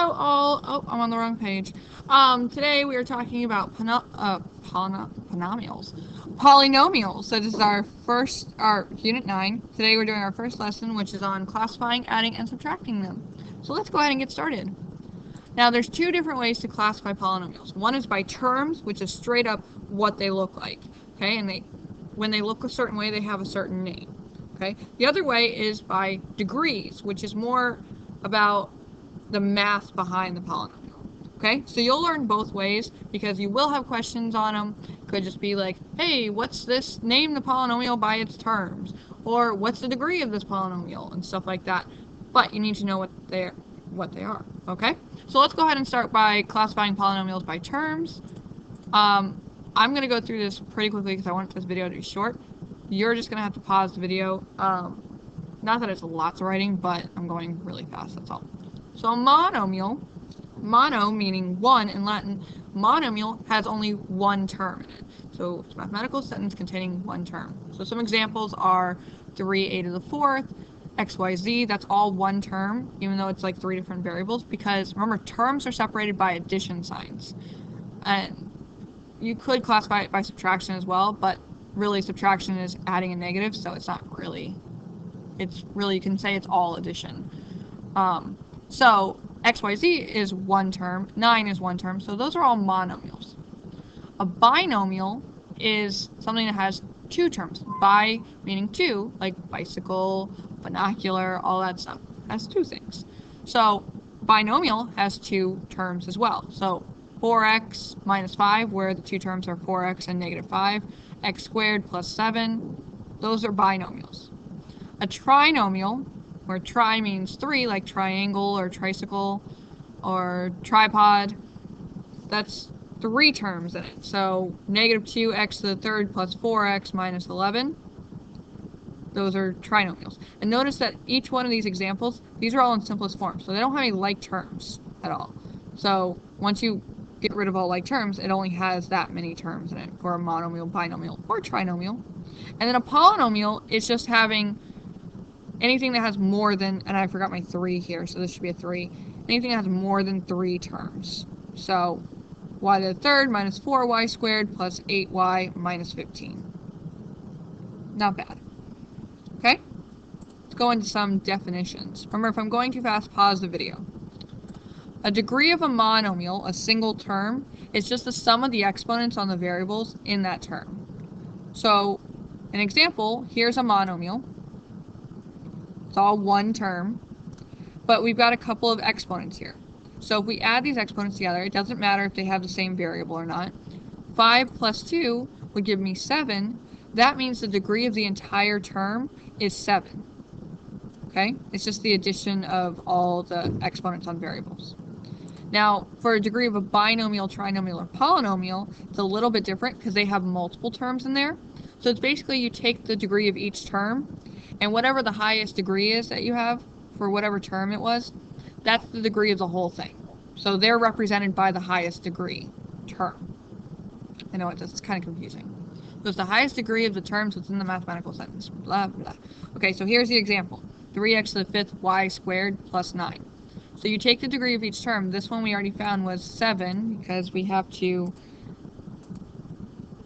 Hello all. Oh, I'm on the wrong page. Today we are talking about polynomials. So this is our unit 9. Today we're doing our first lesson, which is on classifying, adding, and subtracting them. So let's go ahead and get started. Now there's two different ways to classify polynomials. One is by terms, which is straight up what they look like. Okay, and when they look a certain way, they have a certain name. Okay. The other way is by degrees, which is more about the math behind the polynomial. Okay, so you'll learn both ways because you will have questions on them. Could just be like, hey, what's this? Name the polynomial by its terms, or what's the degree of this polynomial, and stuff like that. But you need to know what they are. Okay, so let's go ahead and start by classifying polynomials by terms. I'm gonna go through this pretty quickly because I want this video to be short. You're just gonna have to pause the video. Not that it's lots of writing, but I'm going really fast. That's all. So a monomial, mono meaning one in Latin, monomial has only one term in it. So it's a mathematical sentence containing one term. So some examples are 3a to the fourth, xyz, that's all one term, even though it's like three different variables, because remember, terms are separated by addition signs. And you could classify it by subtraction as well, but really subtraction is adding a negative, so it's not really, you can say it's all addition. So xyz is one term, 9 is one term, so those are all monomials. A binomial is something that has two terms. Bi meaning two, like bicycle, binocular, all that stuff. Has two things. So binomial has two terms as well. So 4x minus 5, where the two terms are 4x and negative 5, x squared plus 7, those are binomials. A trinomial, where tri means three, like triangle or tricycle or tripod, that's three terms in it. So negative 2x to the third plus 4x minus 11, those are trinomials. And notice that each one of these examples, these are all in simplest form, so they don't have any like terms at all. So once you get rid of all like terms, it only has that many terms in it for a monomial, binomial, or trinomial. And then a polynomial is just having anything that has more than, and I forgot my 3 here, so this should be a 3. Anything that has more than 3 terms. So y to the third minus 4y squared plus 8y minus 15. Not bad. Okay? Let's go into some definitions. Remember, if I'm going too fast, pause the video. A degree of a monomial, a single term, is just the sum of the exponents on the variables in that term. So, an example, here's a monomial. It's all one term, but we've got a couple of exponents here. So if we add these exponents together, it doesn't matter if they have the same variable or not. 5 plus 2 would give me 7. That means the degree of the entire term is 7. Okay? It's just the addition of all the exponents on variables. Now, for a degree of a binomial, trinomial, or polynomial, it's a little bit different because they have multiple terms in there. So it's basically you take the degree of each term, and whatever the highest degree is that you have for whatever term it was, that's the degree of the whole thing. So they're represented by the highest degree term. I know it's kind of confusing. So it's the highest degree of the terms within the mathematical sentence. Blah, blah. Okay, so here's the example. 3x to the fifth y squared plus 9. So you take the degree of each term. This one we already found was 7 because we have to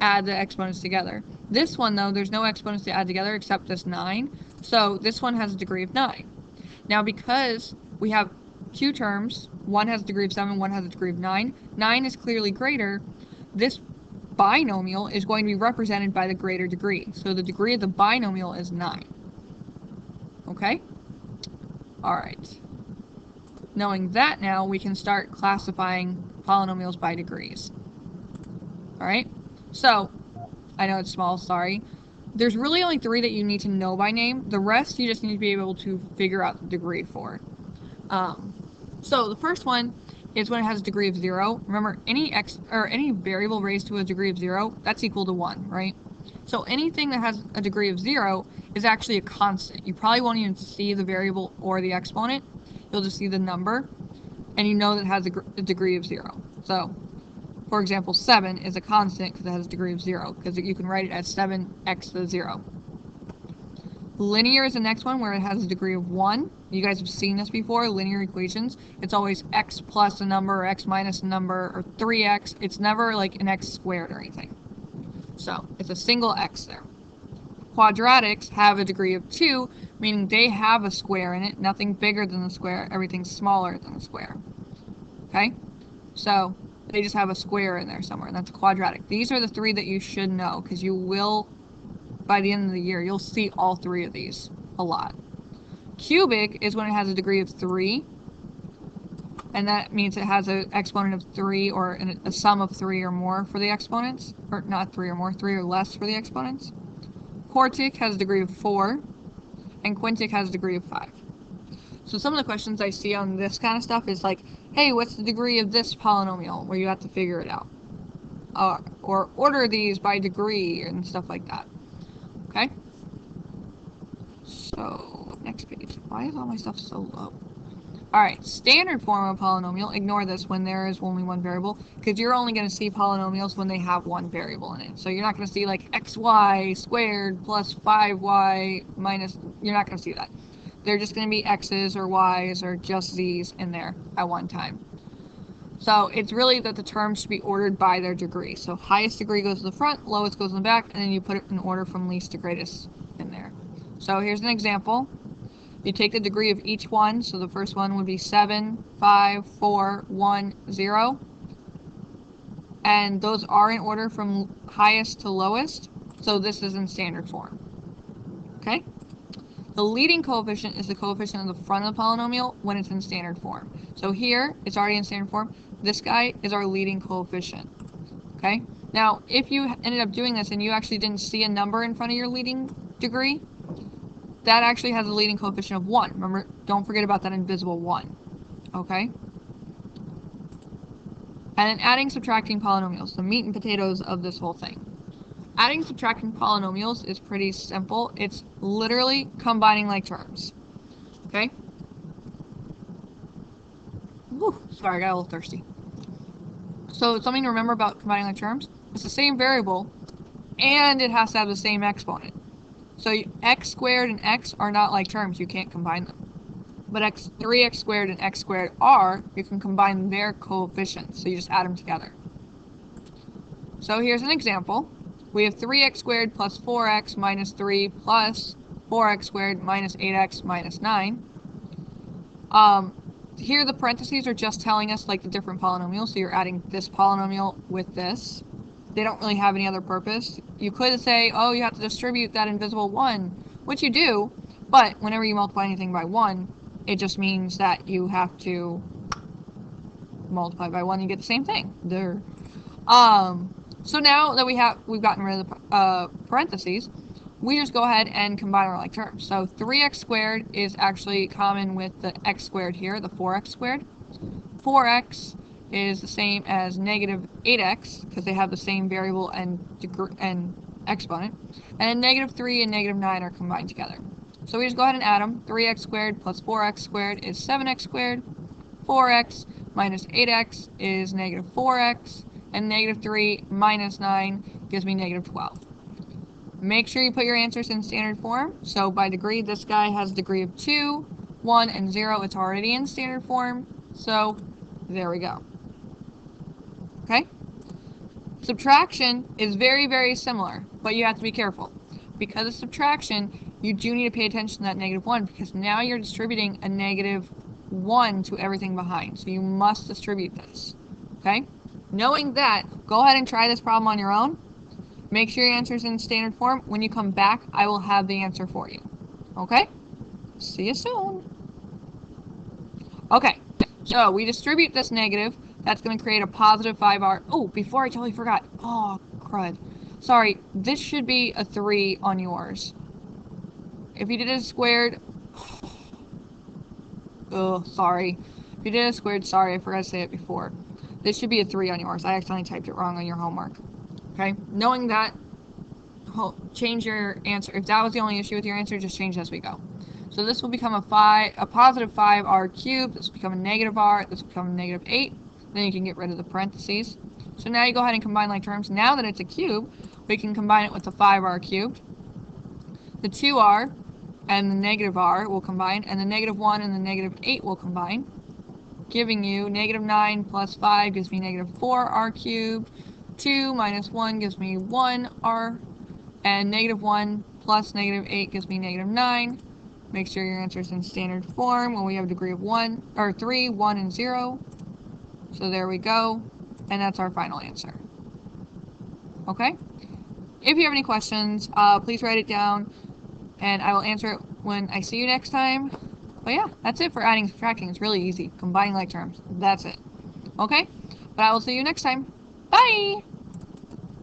add the exponents together. This one, though, there's no exponents to add together except this 9. So this one has a degree of 9. Now, because we have two terms, one has a degree of 7, one has a degree of 9, 9 is clearly greater, this binomial is going to be represented by the greater degree. So the degree of the binomial is 9. Okay? Alright. Knowing that now, we can start classifying polynomials by degrees. Alright? So, I know it's small, sorry. There's really only 3 that you need to know by name. The rest you just need to be able to figure out the degree for. So the first one is when it has a degree of 0. Remember, any variable raised to a degree of 0, that's equal to 1, right? So anything that has a degree of 0 is actually a constant. You probably won't even see the variable or the exponent. You'll just see the number, and you know that it has a degree of 0. So, for example, 7 is a constant because it has a degree of 0, because you can write it as 7x to the 0. Linear is the next one where it has a degree of 1. You guys have seen this before, linear equations. It's always x plus a number or x minus a number or 3x. It's never like an x squared or anything. So it's a single x there. Quadratics have a degree of 2, meaning they have a square in it. Nothing bigger than the square. Everything's smaller than the square. Okay? So they just have a square in there somewhere, and that's a quadratic. These are the 3 that you should know, because you will, by the end of the year, you'll see all 3 of these a lot. Cubic is when it has a degree of 3, and that means it has an exponent of 3 or a sum of 3 or more for the exponents, or not 3 or more, 3 or less for the exponents. Quartic has a degree of 4, and quintic has a degree of 5. So some of the questions I see on this kind of stuff is like, hey, what's the degree of this polynomial, where you have to figure it out. Or order these by degree and stuff like that. Okay? So, next page. Why is all my stuff so low? Alright, standard form of polynomial, ignore this when there is only one variable, because you're only going to see polynomials when they have one variable in it. So you're not going to see like xy squared plus 5y minus, you're not going to see that. They're just going to be x's or y's or just z's in there at one time. So it's really that the terms should be ordered by their degree. So highest degree goes to the front, lowest goes in the back, and then you put it in order from least to greatest in there. So here's an example. You take the degree of each one, so the first one would be 7, 5, 4, 1, 0. And those are in order from highest to lowest, so this is in standard form. Okay? The leading coefficient is the coefficient of the front of the polynomial when it's in standard form. So here, it's already in standard form. This guy is our leading coefficient. Okay? Now, if you ended up doing this and you actually didn't see a number in front of your leading degree, that actually has a leading coefficient of 1. Remember, don't forget about that invisible 1. Okay? And then adding, subtracting polynomials, the meat and potatoes of this whole thing. Adding, subtracting polynomials is pretty simple. It's literally combining like terms. Okay? Whew, sorry, I got a little thirsty. So something to remember about combining like terms, it's the same variable, and it has to have the same exponent. So x squared and x are not like terms, you can't combine them. But 3x squared and x squared are, you can combine their coefficients, so you just add them together. So here's an example. We have 3x squared plus 4x minus 3 plus 4x squared minus 8x minus 9. Here the parentheses are just telling us like the different polynomials, so you're adding this polynomial with this. They don't really have any other purpose. You could say, oh, you have to distribute that invisible 1, which you do, but whenever you multiply anything by 1, it just means that you have to multiply by 1 and you get the same thing. There. So now that we've gotten rid of the parentheses, we just go ahead and combine our like terms. So 3x squared is actually common with the x squared here, the 4x squared. 4x is the same as negative 8x, because they have the same variable and exponent. And then negative 3 and negative 9 are combined together. So we just go ahead and add them. 3x squared plus 4x squared is 7x squared. 4x minus 8x is negative 4x. And negative 3 minus 9 gives me negative 12. Make sure you put your answers in standard form. So by degree, this guy has a degree of 2, 1, and 0. It's already in standard form. So there we go. Okay? Subtraction is very, very similar, but you have to be careful. Because of subtraction, you do need to pay attention to that negative 1, because now you're distributing a negative 1 to everything behind. So you must distribute this. Okay? Knowing that, go ahead and try this problem on your own. Make sure your answer's in standard form. When you come back, I will have the answer for you. Okay? See you soon. Okay, so we distribute this negative. That's going to create a positive 5r. Oh, before I totally forgot. Oh, crud. Sorry, this should be a 3 on yours. If you did it squared... Oh, sorry. If you did it squared, sorry, I forgot to say it before. This should be a 3 on yours. I accidentally typed it wrong on your homework. Okay? Knowing that, change your answer. If that was the only issue with your answer, just change as we go. So this will become a positive 5r cubed. This will become a negative r. This will become a negative 8. Then you can get rid of the parentheses. So now you go ahead and combine like terms. Now that it's a cube, we can combine it with the 5r cubed. The 2r and the negative r will combine, and the negative 1 and the negative 8 will combine, giving you negative 9 plus 5 gives me negative 4r cubed, 2 minus 1 gives me 1r, and negative 1 plus negative 8 gives me negative 9. Make sure your answer is in standard form when we have a degree of 1, or 3, 1, and 0. So there we go, and that's our final answer. Okay? If you have any questions, please write it down, and I will answer it when I see you next time. But yeah, that's it for adding and subtracting. It's really easy. Combining like terms. That's it. Okay? But I will see you next time. Bye!